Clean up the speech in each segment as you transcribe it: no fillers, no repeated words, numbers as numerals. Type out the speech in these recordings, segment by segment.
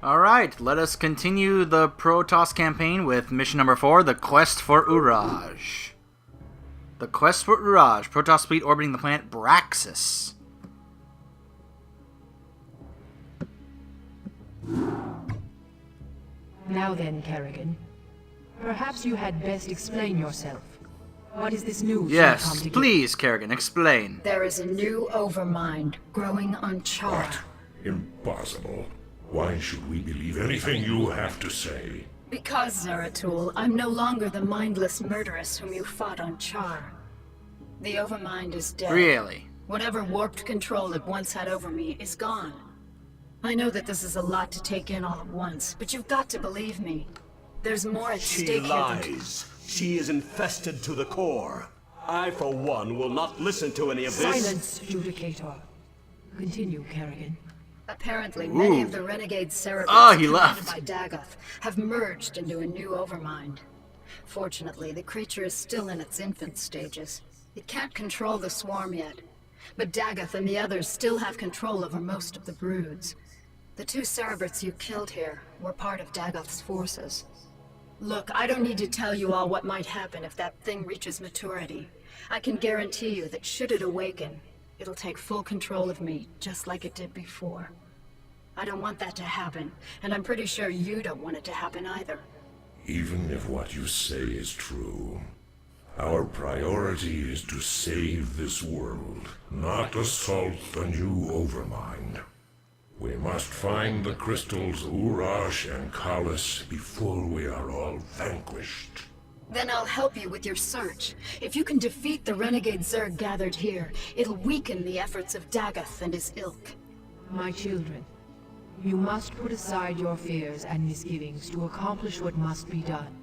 Alright, let us continue the Protoss campaign with mission number 4, the Quest for Uraj. The Quest for Uraj, Protoss fleet orbiting the planet Braxis. Now then, Kerrigan. Perhaps you had best explain yourself. What is this news you come Yes, to please, Kerrigan, explain. There is a new overmind growing on Char. What? Impossible. Why should we believe anything you have to say? Because, Zeratul, I'm no longer the mindless murderess whom you fought on Char. The overmind is dead. Really? Whatever warped control it once had over me is gone. I know that this is a lot to take in all at once, but you've got to believe me. There's more at She stake here than... lies. She is infested to the core. I, for one, will not listen to any of this. Silence, Judicator. Continue, Kerrigan. Apparently, many of the renegade cerebrals he commanded left. by Dagoth have merged into a new overmind. Fortunately, the creature is still in its infant stages. It can't control the swarm yet, but Dagoth and the others still have control over most of the broods. The 2 cerebrates you killed here were part of Dagoth's forces. Look, I don't need to tell you all what might happen if that thing reaches maturity. I can guarantee you that should it awaken, it'll take full control of me, just like it did before. I don't want that to happen, and I'm pretty sure you don't want it to happen either. Even if what you say is true, our priority is to save this world, not assault the new Overmind. We must find the crystals Uraj and Kalis before we are all vanquished. Then I'll help you with your search. If you can defeat the renegade Zerg gathered here, it'll weaken the efforts of Dagoth and his ilk. My children, you must put aside your fears and misgivings to accomplish what must be done.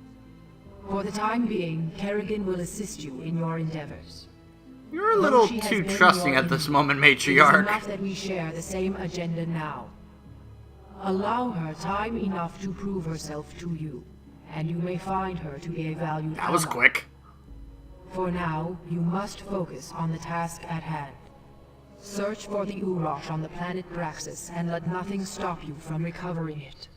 For the time being, Kerrigan will assist you in your endeavors. You're a little Though she has too been trusting your at this enemy, moment, It is matriarch. enough that we share the same agenda now. Allow her time enough to prove herself to you, and you may find her to be a valued That was ally. quick. For now, you must focus on the task at hand. Search for the Uraj on the planet Braxis, and let nothing stop you from recovering it.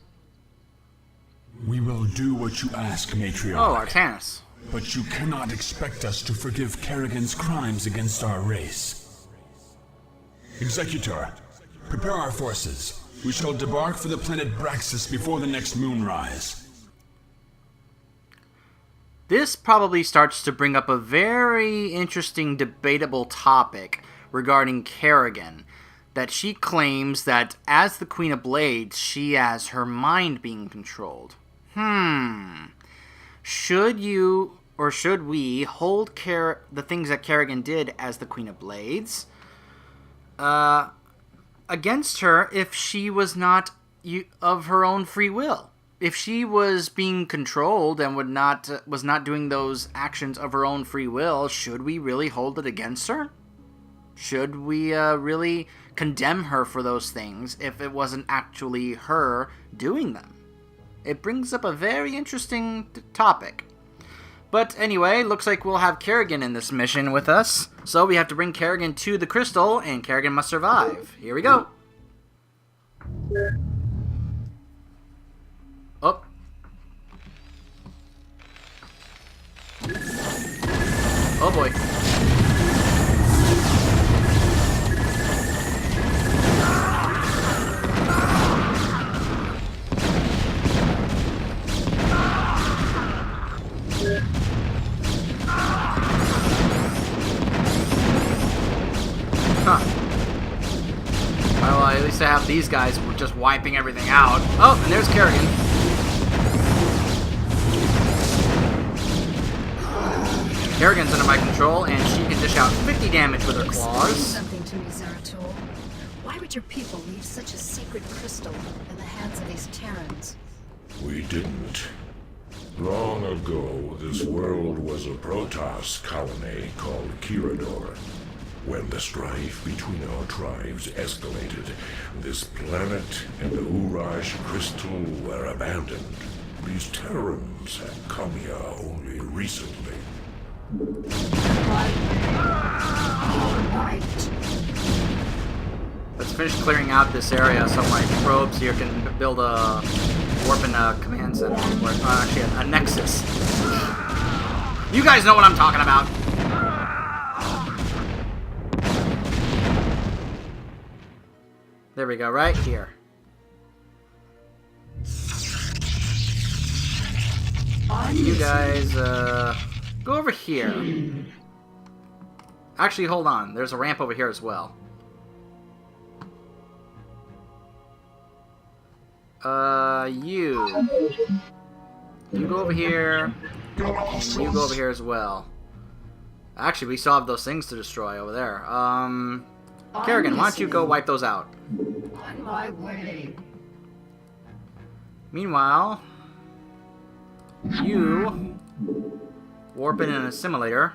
We will do what you ask, Matriarch. Oh, Artanis. But you cannot expect us to forgive Kerrigan's crimes against our race. Executor, prepare our forces. We shall debark for the planet Braxis before the next moonrise. This probably starts to bring up a very interesting, debatable topic regarding Kerrigan. That she claims that as the Queen of Blades, she has her mind being controlled. Should you, or should we, hold the things that Kerrigan did as the Queen of Blades against her if she was not of her own free will? If she was being controlled and was not doing those actions of her own free will, should we really hold it against her? Should we really condemn her for those things if it wasn't actually her doing them? It brings up a very interesting topic. But anyway, looks like we'll have Kerrigan in this mission with us. So we have to bring Kerrigan to the crystal, and Kerrigan must survive. Here we go. Oh. Oh boy. Huh. Well, at least I have these guys just wiping everything out. Oh, and there's Kerrigan. Kerrigan's under my control, and she can dish out 50 damage with her Explain claws. something to me, Zeratul. Why would your people leave such a secret crystal in the hands of these Terrans? We didn't. Long ago, this world was a Protoss colony called Kirador. When the strife between our tribes escalated, this planet and the Uraj crystal were abandoned. These Terrans have come here only recently. All right. Let's finish clearing out this area so my probes here can build a warp and a command center. Or actually, a nexus. You guys know what I'm talking about. There we go, right here. You guys, go over here. Actually, hold on. There's a ramp over here as well. You go over here. You go over here as well. Actually, we still have those things to destroy over there. Kerrigan, why don't you go wipe those out? On my way. Meanwhile, you warp in an assimilator.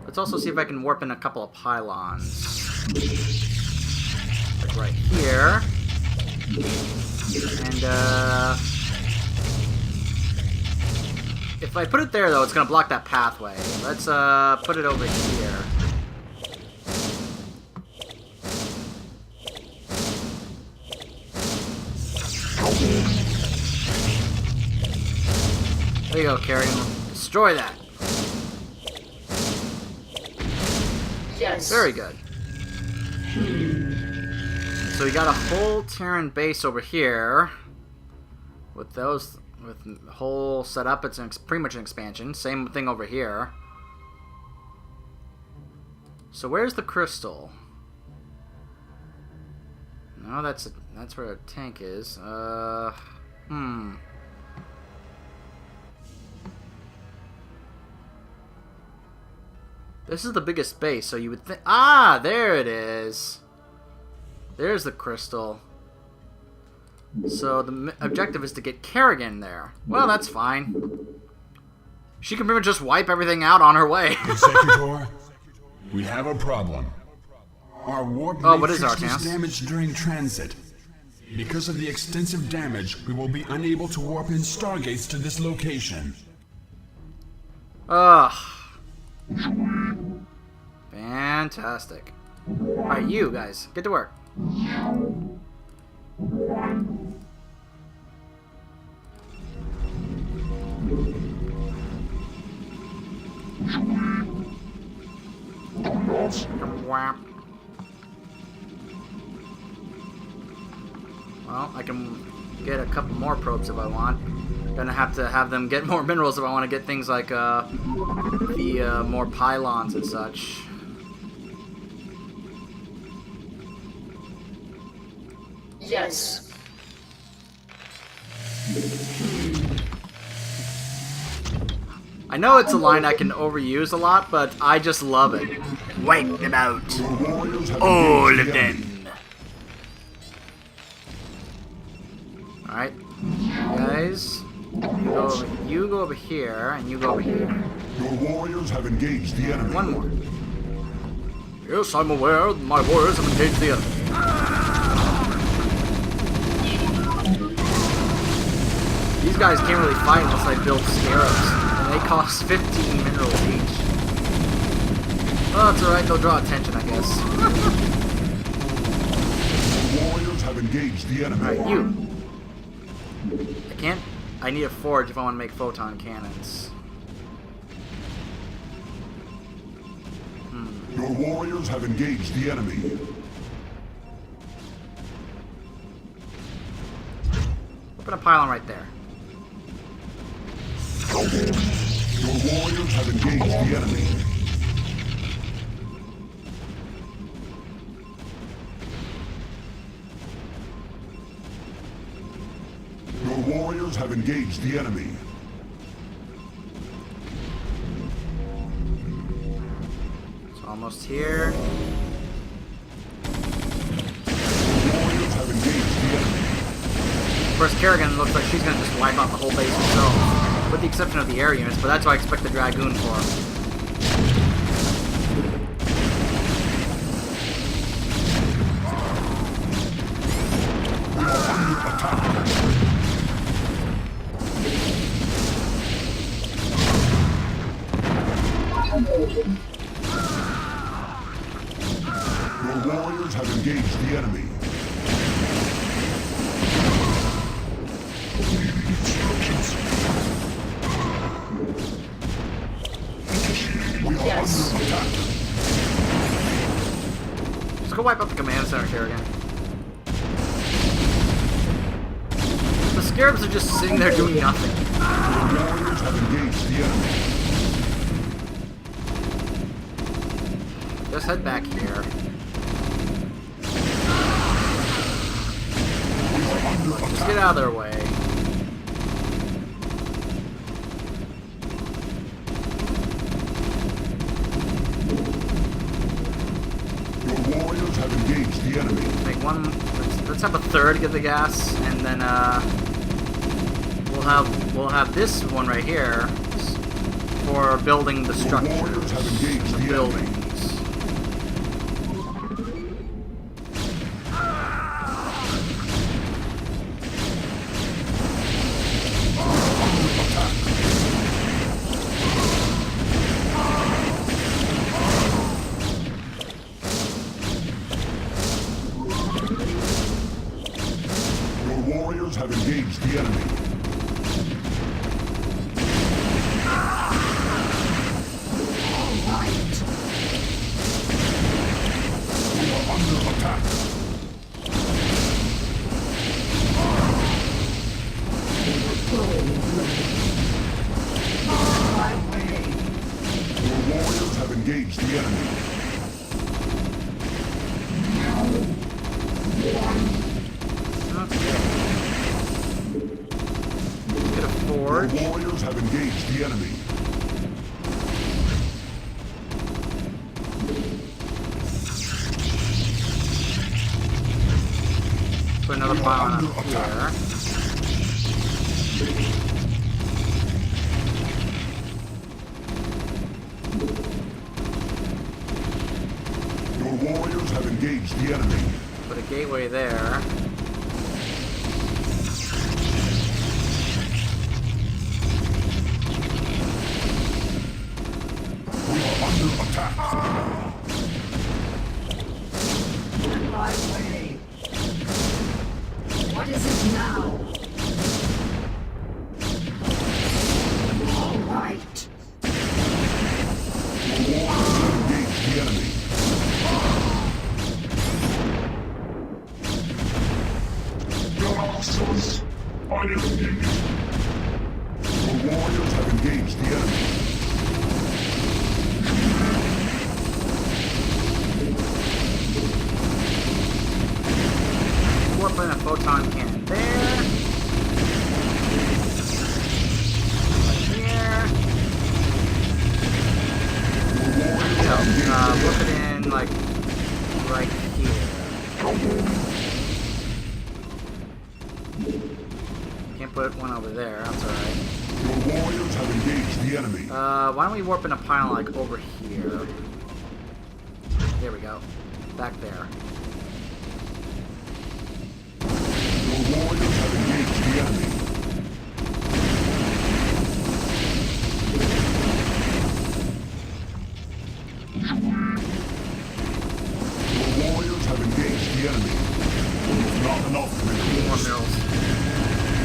Let's also see if I can warp in a couple of pylons. Like right here. And, if I put it there, though, it's gonna block that pathway. Let's, put it over here. There you go, Carrion. Destroy that. Yes. Very good. So we got a whole Terran base over here. With those, with the whole setup, it's pretty much an expansion. Same thing over here. So where's the crystal? No, that's where a tank is. This is the biggest base, so you would think... Ah, there it is. There's the crystal. So the objective is to get Kerrigan there. Well, that's fine. She can pretty much just wipe everything out on her way. Executor, we have a problem. Our warp what is matrix our was damaged during transit. Because of the extensive damage, we will be unable to warp in stargates to this location. Ugh. Fantastic. Alright, you guys, get to work. Well, I can get a couple more probes if I want. Gonna have to have them get more minerals if I want to get things like the more pylons and such. Yes. I know it's a line I can overuse a lot, but I just love it. Wipe them out. All of them. Alright. Guys. You go over here, and you go over here. Your warriors have engaged the enemy. One more. Yes, I'm aware my warriors have engaged the enemy. These guys can't really fight unless I build scarabs. And they cost 15 minerals each. Oh, that's alright, they'll draw attention, I guess. Your warriors have engaged the enemy. Alright, you. I need a forge if I want to make photon cannons. Your warriors have engaged the enemy. Open a pylon right there. Your warriors have engaged the enemy. Your warriors have engaged the enemy. It's almost here. Your warriors have engaged the enemy. Of course, Kerrigan looks like she's going to just wipe out the whole base herself. With the exception of the air units, but that's what I expect the Dragoon for. Your the enemy. We are Yes. under attack. Let's go wipe up the command center here again. The scarabs are just sitting there doing nothing. The warriors have engaged the enemy. Just head back here. We are under Just attack. get out of their way. Your warriors have engaged the enemy. Make one. Let's have a third get the gas, and then we'll have this one right here for building the Your structures. warriors have engaged The the enemy. buildings. Your warriors have engaged the enemy. We are under attack. Your warriors have engaged the enemy. Get a Your forge. warriors have engaged the enemy. Put another pylon up here. Your warriors have engaged the enemy. Put a gateway there. We are under attack. My way. What is it now? All right. Your warriors have engaged the enemy. Your warriors have engaged the enemy. Warp in a photon cannon there. Right here. No, warp it in like right here. Can't put one over there. That's alright. Your warriors have engaged the enemy. Why don't we warp in a pile like over here? There we go. Back there. Your warriors have engaged the enemy. Your warriors have engaged the enemy. Not enough More minerals. mills.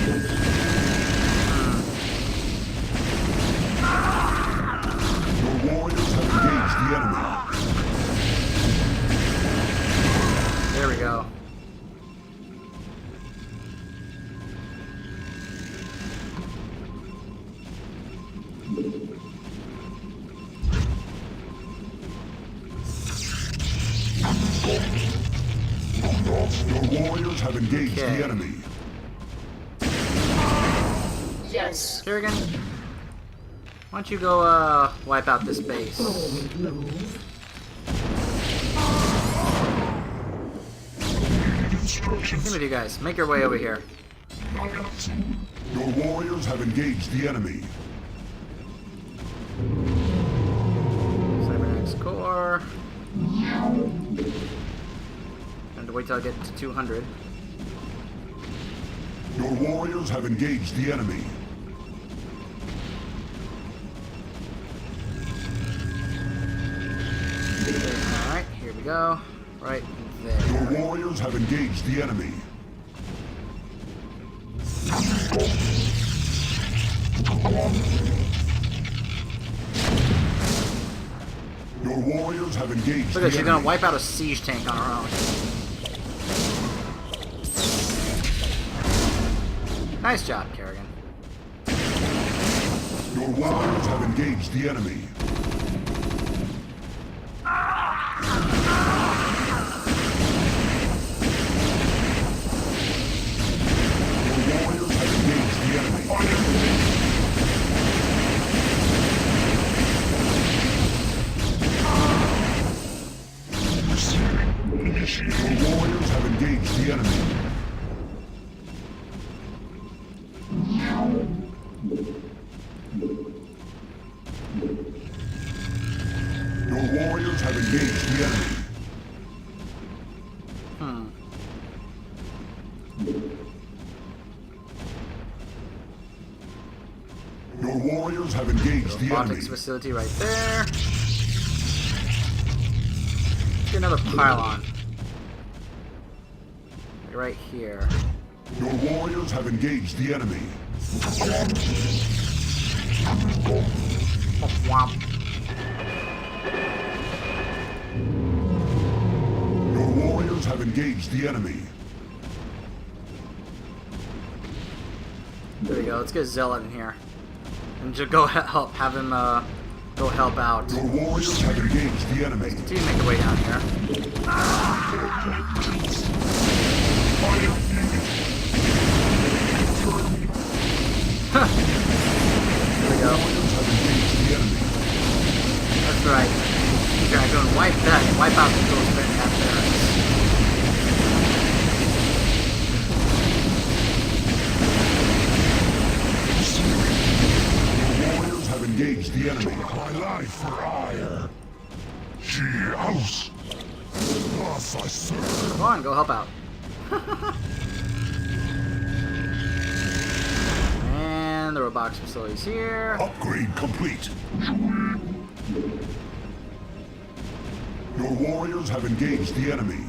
Your warriors have engaged the enemy. There we go. Your warriors have engaged Okay. the enemy. Yes. Kerrigan, why don't you go wipe out this base? Same with you guys. Make your way over here. Your warriors have engaged the enemy. Cybernetics core. And wait till I get to 200. Your warriors have engaged the enemy. Alright, here we go. Right there. Your warriors have engaged the enemy. Your warriors have engaged Look at the she's enemy. gonna wipe out a siege tank on her own. Nice job, Kerrigan. Your warriors have engaged the enemy. Your warriors have engaged the enemy. Your warriors have engaged the enemy. Your warriors have engaged the enemy. Your warriors have engaged the enemy. Robotics facility right there. Let's get another pylon. Right here. Your warriors have engaged the enemy. Womp. Your warriors have engaged the enemy. There we go. Let's get Zealot in here. And just go have him go help out. Your warriors have engaged the enemy. Continue to make the way down here. There we go. Warriors have engaged the enemy. That's right. You gotta go and wipe that. Wipe out those barracks. Your warriors have engaged the enemy. My life for ire. She house. Thus I serve. Come on, go help out. And the robotics facility's here. Upgrade complete. Your warriors have engaged the enemy.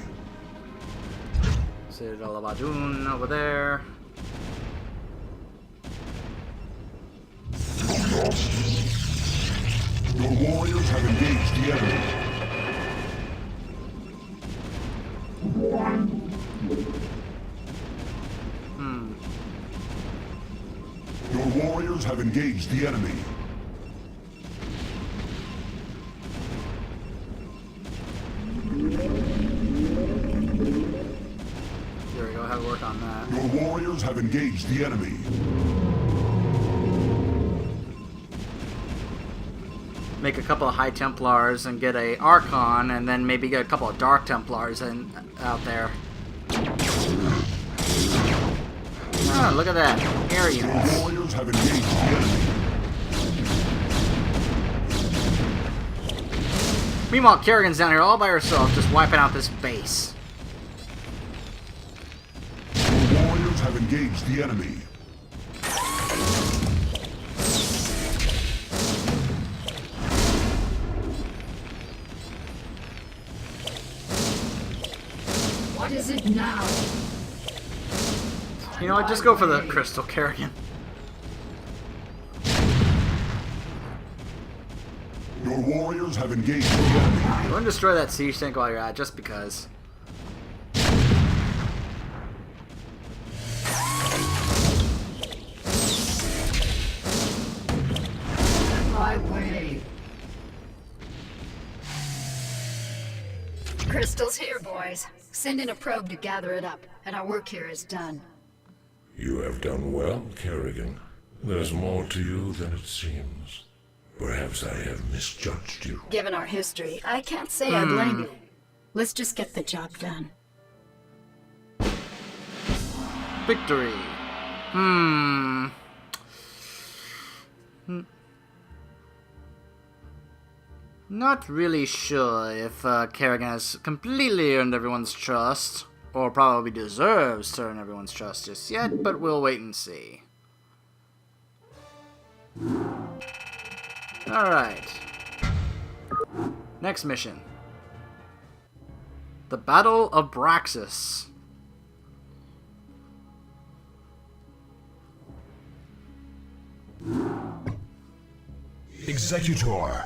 Citadel of Adun over there. Your warriors have engaged the enemy. Your warriors have engaged the enemy. There we go, have to work on that. Your warriors have engaged the enemy. Make a couple of High Templars and get a Archon, and then maybe get a couple of Dark Templars out there. Oh, look at that. Air Your units. warriors have engaged the enemy. Meanwhile, Kerrigan's down here all by herself, just wiping out this base. Your warriors have engaged the enemy. What is it now? You know what, just go for the Crystal, Kerrigan. Your warriors have engaged the enemy. Go and destroy that siege tank while you're at, just because. My way. Crystal's here, boys. Send in a probe to gather it up, and our work here is done. You have done well, Kerrigan. There's more to you than it seems. Perhaps I have misjudged you. Given our history, I can't say I blame you. Let's just get the job done. Victory. Not really sure if Kerrigan has completely earned everyone's trust, or probably deserves to earn everyone's trust just yet, but we'll wait and see. Alright. Next mission. The Battle of Braxis. Executor,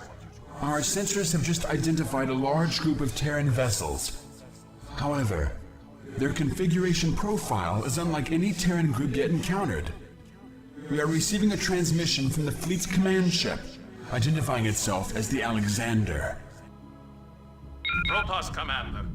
our sensors have just identified a large group of Terran vessels. However, their configuration profile is unlike any Terran group yet encountered. We are receiving a transmission from the fleet's command ship, identifying itself as the Alexander. Protoss Commander,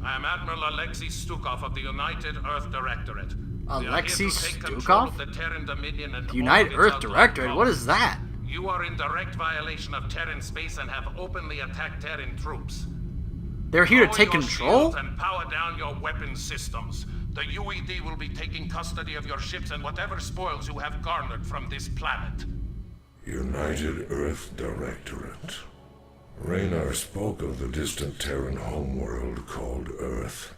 I am Admiral Alexei Stukov of the United Earth Directorate. Alexei We are here to take control Stukov? of the Terran Dominion and The United all of its Earth outlying Directorate? What is colonies. that? You are in direct violation of Terran space and have openly attacked Terran troops. They're here to Lower take your control? shields and power down your weapon systems. The UED will be taking custody of your ships and whatever spoils you have garnered from this planet. United Earth Directorate. Raynar spoke of the distant Terran homeworld called Earth.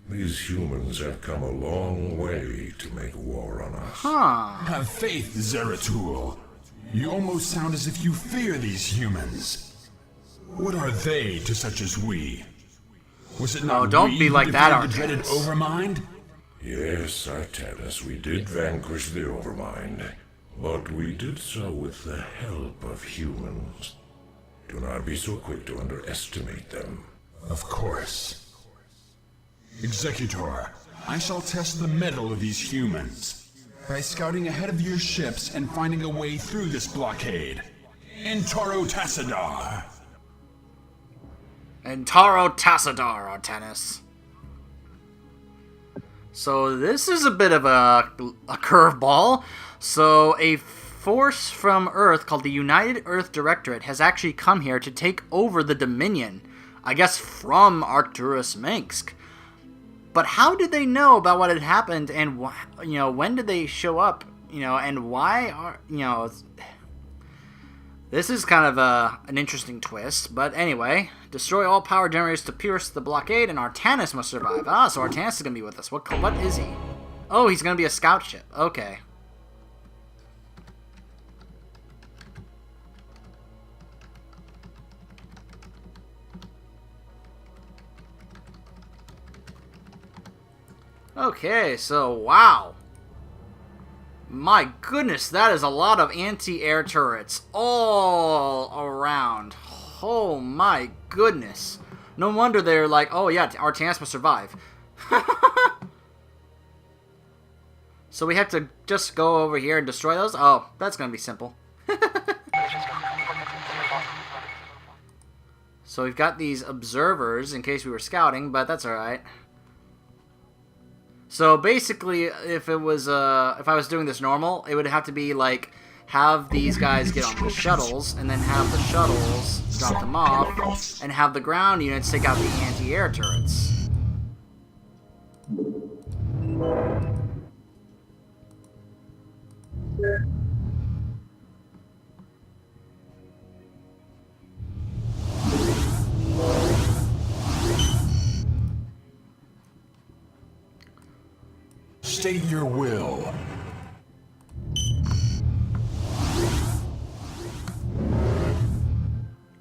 These humans have come a long way to make war on us. Huh. Have faith, Zeratul. You almost sound as if you fear these humans. What are they to such as we? Was it not don't we be who like that, defeated the dreaded Artanis. Overmind? Yes, Artanis, we did vanquish the Overmind, but we did so with the help of humans. Do not be so quick to underestimate them. Of course. Executor, I shall test the mettle of these humans by scouting ahead of your ships and finding a way through this blockade. Intaro Tassadar. And Taro Tassadar, Artanis. So this is a bit of a curveball. So a force from Earth called the United Earth Directorate has actually come here to take over the Dominion. I guess from Arcturus Minsk. But how did they know about what had happened, and when did they show up? And why are This is kind of an interesting twist. But anyway, destroy all power generators to pierce the blockade, and Artanis must survive. Ah, so Artanis is gonna be with us. What is he? Oh, he's gonna be a scout ship. Okay. Okay, so wow. My goodness, that is a lot of anti-air turrets all around. Oh my goodness. No wonder they're like, oh yeah, Artanis must survive. So we have to just go over here and destroy those? Oh, that's gonna be simple. So we've got these observers in case we were scouting, but that's alright. So basically, if I was doing this normal, it would have to be like, have these guys get on the shuttles, and then have the shuttles drop them off, and have the ground units take out the anti-air turrets. State your will.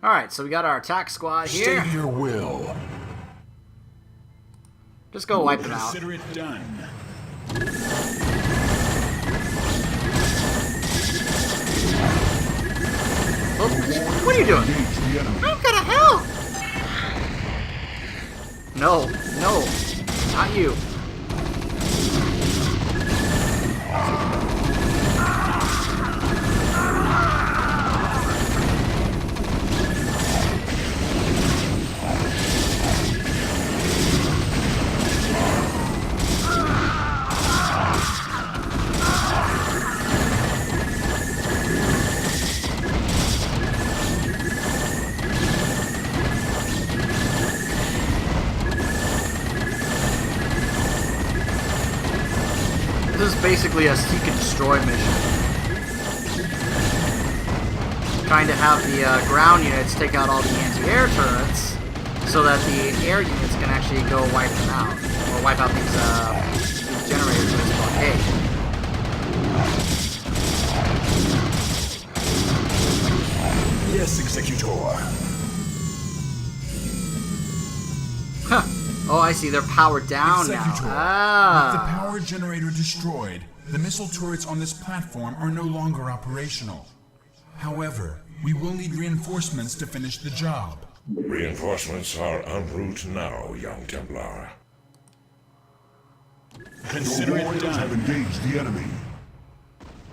Alright, so we got our attack squad here. State your will. Just go wipe them out. Consider it done. Oh, what are you doing? I'm gonna help! No, not you. This is basically a seek and destroy mission. Trying to have the ground units take out all the anti-air turrets so that the air units can actually go wipe them out. Or wipe out these generators in this blockade. Yes, Executor. Huh. Oh, I see. They're powered down now. Executor, with the power generator destroyed, the missile turrets on this platform are no longer operational. However, we will need reinforcements to finish the job. Reinforcements are en route now, young Templar. Consider it Warriors done. have engaged the enemy.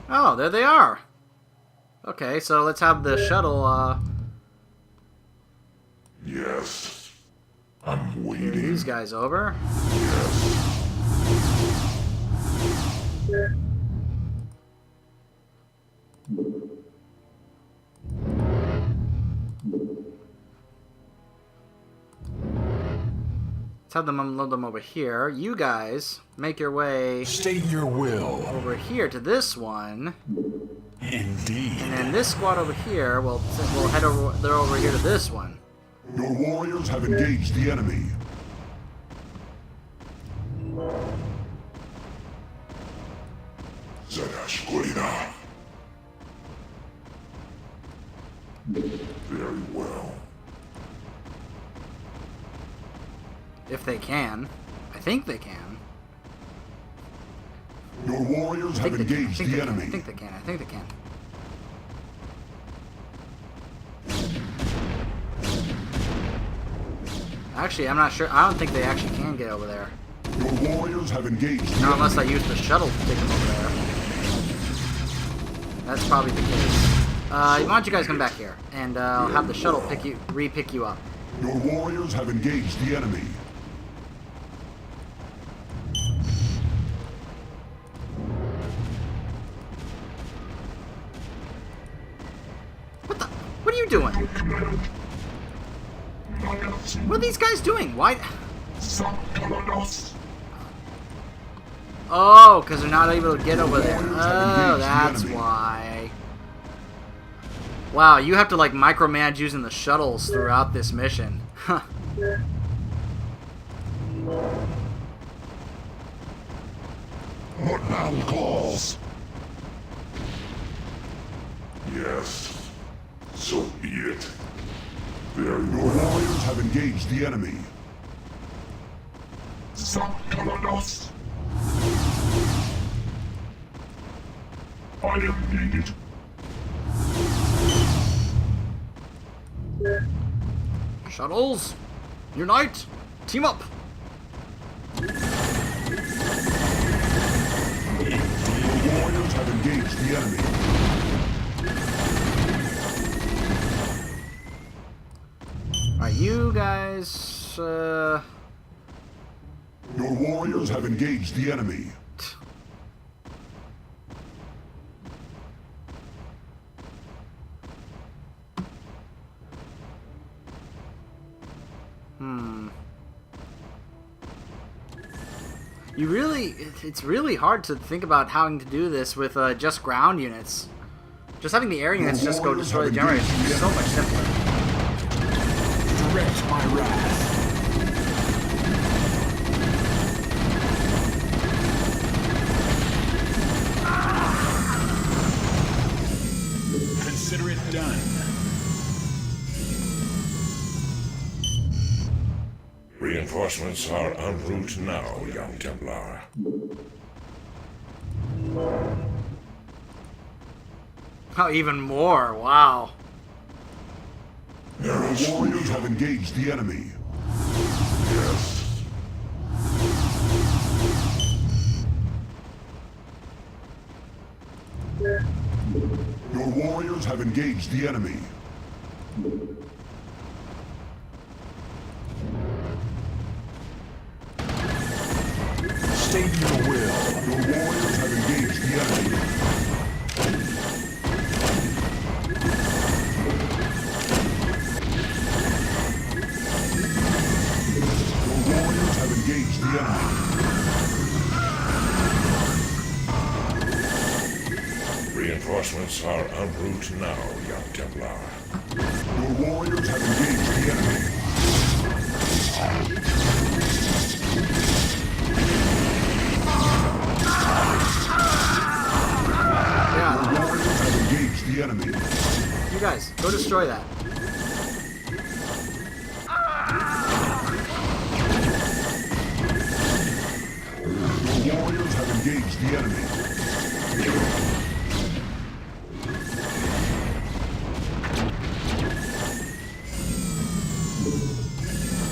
Oh, there they are. Okay, so let's have the shuttle, Yes. I'm carry waiting. these guys over. Let's have them unload them over here. You guys make your way State your will. over here to this one. Indeed. And then this squad over here, we'll head over. They're over here to this one. Your warriors have engaged the enemy. Zedashkurina. Very well. If they can. I think they can. Your warriors have engaged the I enemy. think they can. I think they can. Actually, I'm not sure. I don't think they actually can get over there. Your warriors have engaged the Not enemy. unless I use the shuttle to take them over there. That's probably the case. Why don't you guys come back here, and I'll have the shuttle re-pick you up. Your warriors have engaged the enemy. What are you doing? What are these guys doing? Why? Oh, because they're not able to get over there. Oh, that's why. Wow, you have to like micromanage using the shuttles throughout this mission. Huh. What now calls? Yes. So be it. Your warriors have engaged the enemy. I am needed. Shuttles, unite, team up. Your warriors have engaged the enemy. Alright, you guys, Your warriors have engaged the enemy. you really, it's really hard to think about having to do this with just ground units. Just having the air units just go destroy the generators is so much simpler. Direct my wrath. Consider it done. Reinforcements are en route now, young Templar. Oh, even more, wow. Your warriors have engaged the enemy. Yes. Your warriors have engaged the enemy. State your will. Your warriors have engaged the enemy. Your warriors have engaged the enemy. Reinforcements are en route now, young Templar. Your warriors have engaged the enemy. Yeah, Your warriors have engaged the enemy. you guys, go destroy that. warriors have engaged the enemy.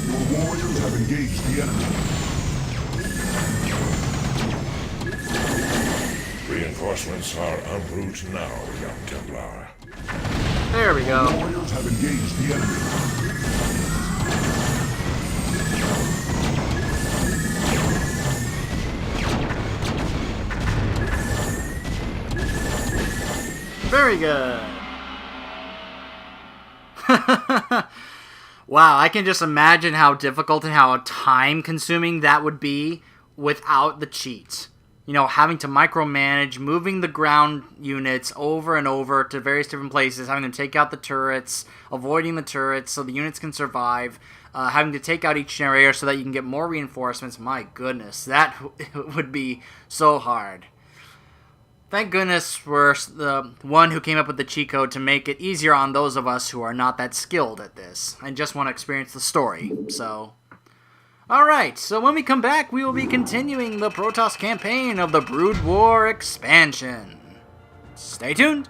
Your warriors have engaged the enemy. Reinforcements are en route now, young Templar. There we go. Warriors have engaged the enemy. Very good. Wow, I can just imagine how difficult and how time-consuming that would be without the cheats. You know, having to micromanage, moving the ground units over and over to various different places, having to take out the turrets, avoiding the turrets so the units can survive, having to take out each generator so that you can get more reinforcements. My goodness, that would be so hard. Thank goodness for the one who came up with the cheat code to make it easier on those of us who are not that skilled at this and just want to experience the story. So, alright, so when we come back, we will be continuing the Protoss campaign of the Broodwar expansion. Stay tuned!